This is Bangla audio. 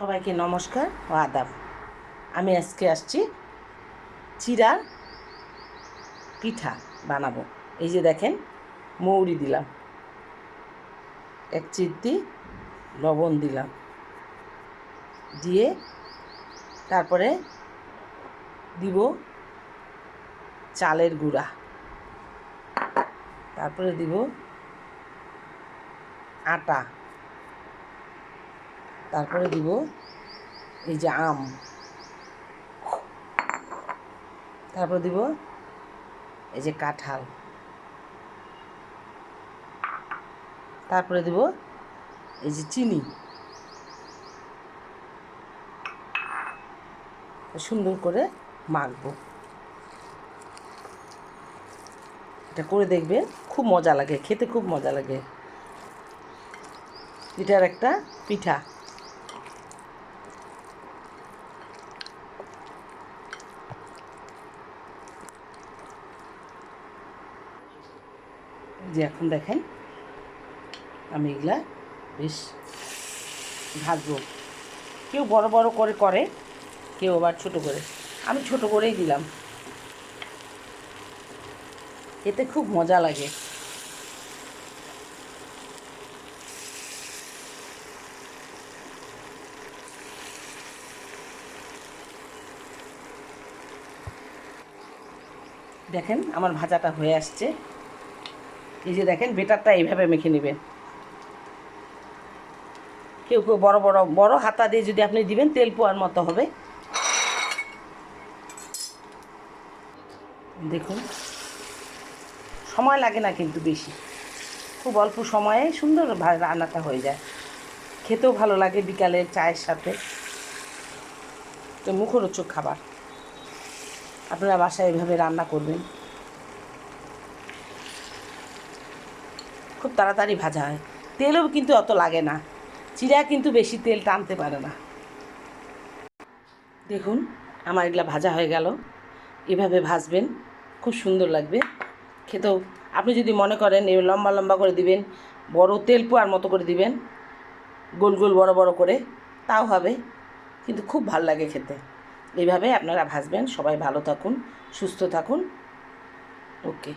সবাইকে নমস্কার ও আদাব। আমি আজকে আসছি চিড়ার পিঠা বানাবো। এই যে দেখেন, মৌরি দিলাম, এক চিমটি লবণ দিলাম, দিয়ে তারপরে দিব চালের গুঁড়া, তারপরে দিব আটা, তারপরে দিব এই যে আম, তারপরে দিব এই যে কাঁঠাল, তারপরে দিব এই যে চিনি। সুন্দর করে মাখবো। এটা করে দেখবেন, খুব মজা লাগে, খেতে খুব মজা লাগে। এটার একটা পিঠা। যে এখন দেখেন আমি এগুলা বেশ ভাজবো। কেউ বড় বড় করে করে, কেউ আবার ছোট করে। আমি ছোট করেই দিলাম, এতে খুব মজা লাগে। দেখেন আমার ভাজাটা হয়ে আসছে। এই যে দেখেন, বেটারটা এইভাবে মেখে নেবেন। কেউ কেউ বড় বড় বড় হাতা দিয়ে যদি আপনি দিবেন, তেল পোয়ার মতো হবে। দেখুন, সময় লাগে না কিন্তু বেশি, খুব অল্প সময়ে সুন্দর রান্নাটা হয়ে যায়। খেতেও ভালো লাগে বিকালের চায়ের সাথে। তো মুখরোচক খাবার। আপনারা বাসায় এভাবে রান্না করবেন, খুব তাড়াতাড়ি ভাজা হয়। তেলও কিন্তু অত লাগে না, চিড়া কিন্তু বেশি তেল টানতে পারে না। দেখুন আমার এগুলা ভাজা হয়ে গেল। এভাবে ভাজবেন, খুব সুন্দর লাগবে খেতেও। আপনি যদি মনে করেন এই লম্বা লম্বা করে দিবেন, বড় তেল পোয়ার মতো করে দিবেন, গোল গোল বড় বড় করে, তাও হবে, কিন্তু খুব ভালো লাগে খেতে। এইভাবে আপনারা ভাজবেন। সবাই ভালো থাকুন, সুস্থ থাকুন। ওকে।